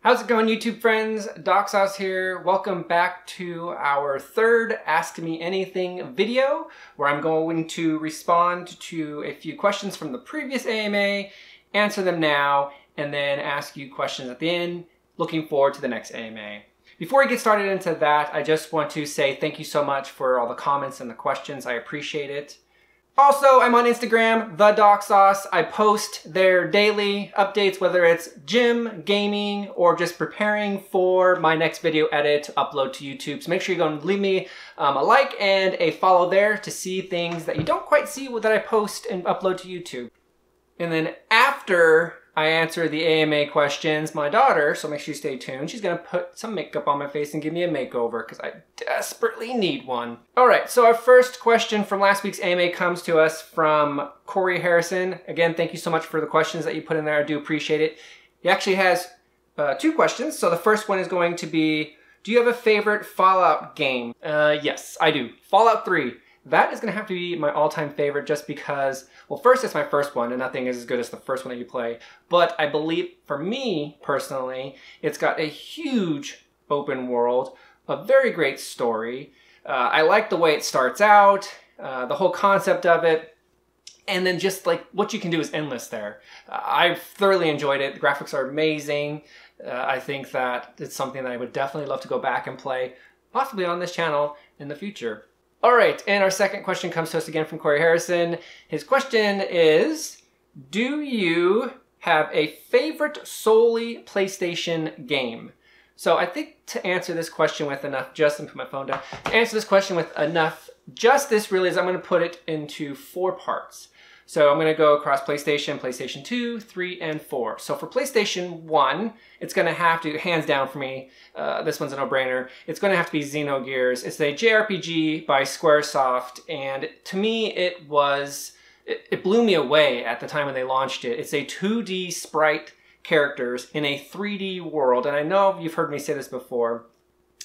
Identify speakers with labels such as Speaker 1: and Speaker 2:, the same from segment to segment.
Speaker 1: How's it going, YouTube friends? DocSauce here. Welcome back to our third Ask Me Anything video, where I'm going to respond to a few questions from the previous AMA, answer them now, and then ask you questions at the end. Looking forward to the next AMA. Before we get started into that, I just want to say thank you so much for all the comments and the questions. I appreciate it. Also, I'm on Instagram, TheDocSauce. I post there daily updates, whether it's gym, gaming, or just preparing for my next video edit to upload to YouTube. So make sure you go and leave me a like and a follow there to see things that you don't quite see that I post and upload to YouTube. And then after I answer the AMA questions, my daughter, so make sure you stay tuned, she's gonna put some makeup on my face and give me a makeover because I desperately need one. All right, so our first question from last week's AMA comes to us from Corey Harrison. Again, thank you so much for the questions that you put in there. I do appreciate it. He actually has two questions. So the first one is going to be, do you have a favorite Fallout game? Yes, I do. Fallout 3. That is going to have to be my all-time favorite just because, well, first, it's my first one, and nothing is as good as the first one that you play. But I believe, for me, personally, it's got a huge open world, a very great story. I like the way it starts out, the whole concept of it, and then just, like, what you can do is endless there. I've thoroughly enjoyed it. The graphics are amazing. I think that it's something that I would definitely love to go back and play, possibly on this channel in the future. All right, and our second question comes to us again from Corey Harrison. His question is, do you have a favorite solely PlayStation game? So I think to answer this question with enough justice, put my phone down. To answer this question with enough justice really is I'm gonna put it into 4 parts. So I'm gonna go across PlayStation, PlayStation 2, 3, and 4. So for PlayStation 1, it's gonna have to, hands down for me, this one's a no-brainer, it's gonna have to be Xenogears. It's a JRPG by Squaresoft, and to me it blew me away at the time when they launched it. It's a 2D sprite characters in a 3D world, and I know you've heard me say this before.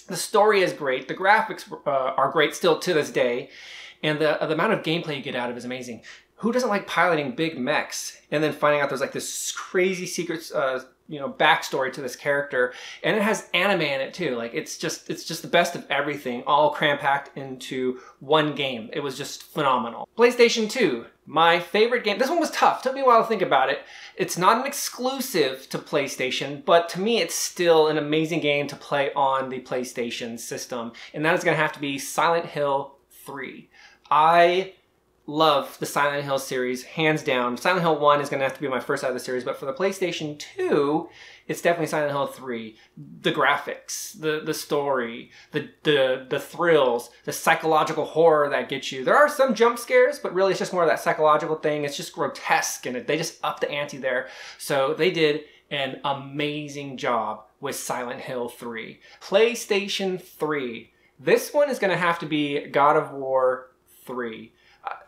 Speaker 1: The story is great, the graphics are great still to this day, and the amount of gameplay you get out of it is amazing. Who doesn't like piloting big mechs and then finding out there's like this crazy secret, backstory to this character, and it has anime in it too. Like it's just the best of everything, all cram-packed into one game. It was just phenomenal. PlayStation 2, my favorite game. This one was tough. Took me a while to think about it. It's not an exclusive to PlayStation, but to me, it's still an amazing game to play on the PlayStation system, and that is going to have to be Silent Hill 3. I love the Silent Hill series, hands down. Silent Hill 1 is going to have to be my first out of the series, but for the PlayStation 2, it's definitely Silent Hill 3. The graphics, the story, the thrills, the psychological horror that gets you. There are some jump scares, but really it's just more of that psychological thing. It's just grotesque, and they just upped the ante there. So they did an amazing job with Silent Hill 3. PlayStation 3. This one is going to have to be God of War 3.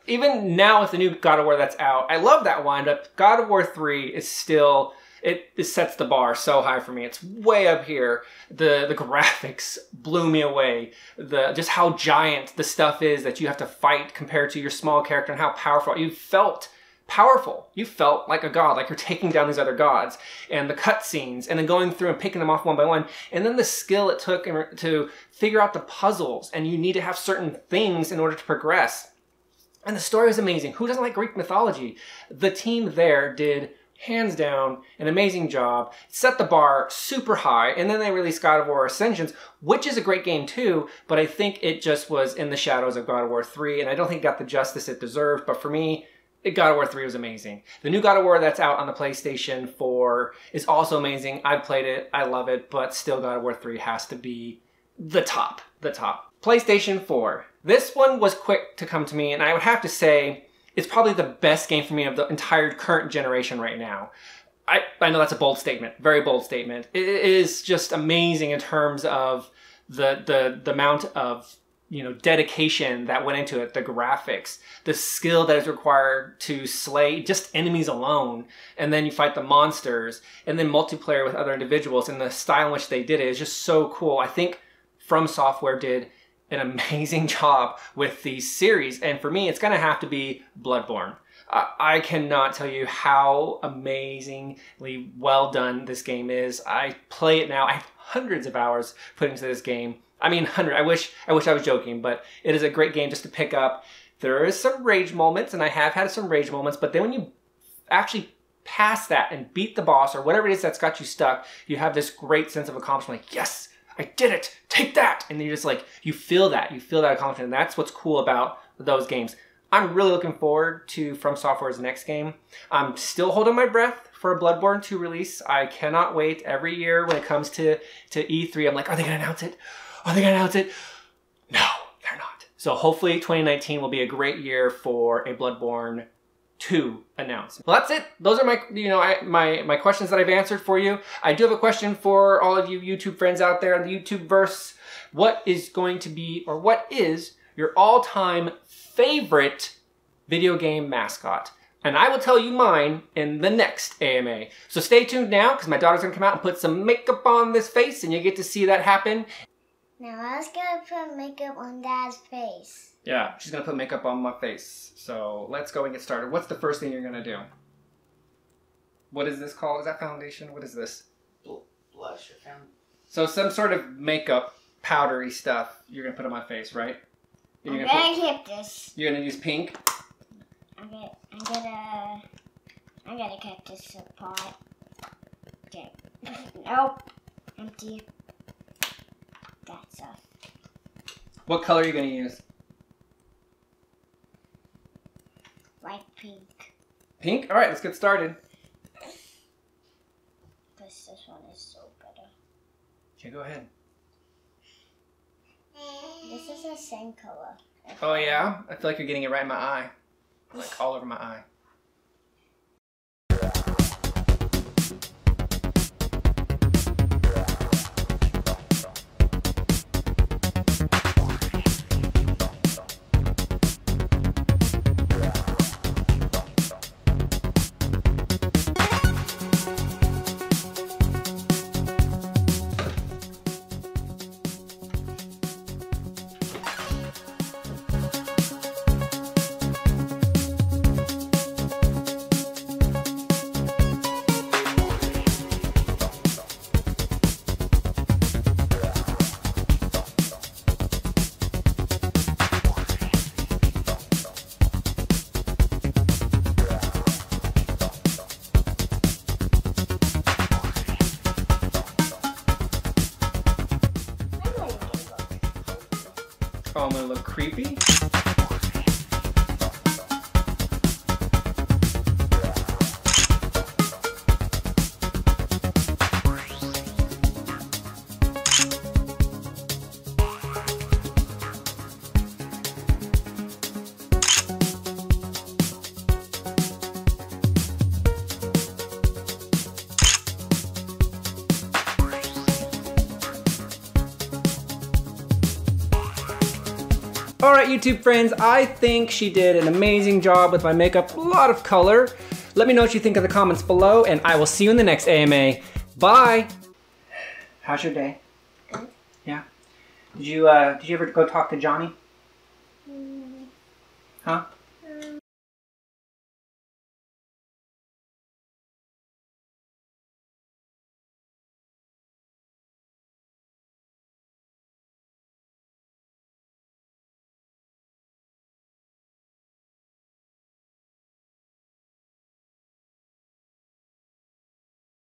Speaker 1: Even now with the new God of War that's out, I love that one, but God of War 3 is still, it sets the bar so high for me. It's way up here. The graphics blew me away. Just how giant the stuff is that you have to fight compared to your small character, and how powerful. You felt powerful. You felt like a god, like you're taking down these other gods. And the cutscenes, and then going through and picking them off one by one, and then the skill it took to figure out the puzzles, and you need to have certain things in order to progress. And the story was amazing. Who doesn't like Greek mythology? The team there did, hands down, an amazing job, set the bar super high, and then they released God of War Ascensions, which is a great game too, but I think it just was in the shadows of God of War 3, and I don't think it got the justice it deserved, but for me, God of War 3 was amazing. The new God of War that's out on the PlayStation 4 is also amazing. I've played it, I love it, but still God of War 3 has to be the top. PlayStation 4. This one was quick to come to me, and I would have to say it's probably the best game for me of the entire current generation right now. I know that's a bold statement, very bold statement. It is just amazing in terms of the amount of dedication that went into it, the graphics, the skill that is required to slay just enemies alone, and then you fight the monsters, and then multiplayer with other individuals, and the style in which they did it is just so cool. I think From Software did an amazing job with the series, and for me it's gonna have to be Bloodborne. I cannot tell you how amazingly well done this game is. I play it now. I have hundreds of hours put into this game. I mean, I wish I was joking, but it is a great game just to pick up. There is some rage moments, and I have had some rage moments, but then when you actually pass that and beat the boss or whatever it is that's got you stuck, you have this great sense of accomplishment. Like, yes, I did it. Take that. And you just like, you feel that accomplishment. And that's what's cool about those games. I'm really looking forward to From Software's next game. I'm still holding my breath for a Bloodborne 2 release. I cannot wait. Every year when it comes to E3, I'm like, are they going to announce it? Are they going to announce it? No, they're not. So hopefully 2019 will be a great year for a Bloodborne 2 announcement. Well, that's it. Those are my questions that I've answered for you. I do have a question for all of you YouTube friends out there in the YouTube verse. What is going to be, or what is your all-time favorite video game mascot? And I will tell you mine in the next AMA. So stay tuned now, because my daughter's gonna come out and put some makeup on this face, and you get to see that happen.
Speaker 2: Now I was gonna put makeup on Dad's face.
Speaker 1: Yeah, she's gonna put makeup on my face. So let's go and get started. What's the first thing you're gonna do? What is this called? Is that foundation? What is this?
Speaker 3: Blush or foundation.
Speaker 1: So some sort of makeup, powdery stuff you're gonna put on my face, right?
Speaker 2: I'm gonna keep this.
Speaker 1: You're gonna use pink?
Speaker 2: I'm gonna cut this apart. Okay. Nope. Empty. That's off.
Speaker 1: What color are you gonna use?
Speaker 2: Light pink.
Speaker 1: Pink? Alright, let's get started.
Speaker 2: Because this one is so better.
Speaker 1: Okay, go ahead.
Speaker 2: This is the same color.
Speaker 1: Oh yeah? I feel like you're getting it right in my eye. Like all over my eye. Oh, I'm gonna look creepy? All right, YouTube friends, I think she did an amazing job with my makeup. A lot of color. Let me know what you think in the comments below, and I will see you in the next AMA. Bye. How's your day?
Speaker 2: Good.
Speaker 1: Yeah. Did you ever go talk to Johnny? Huh?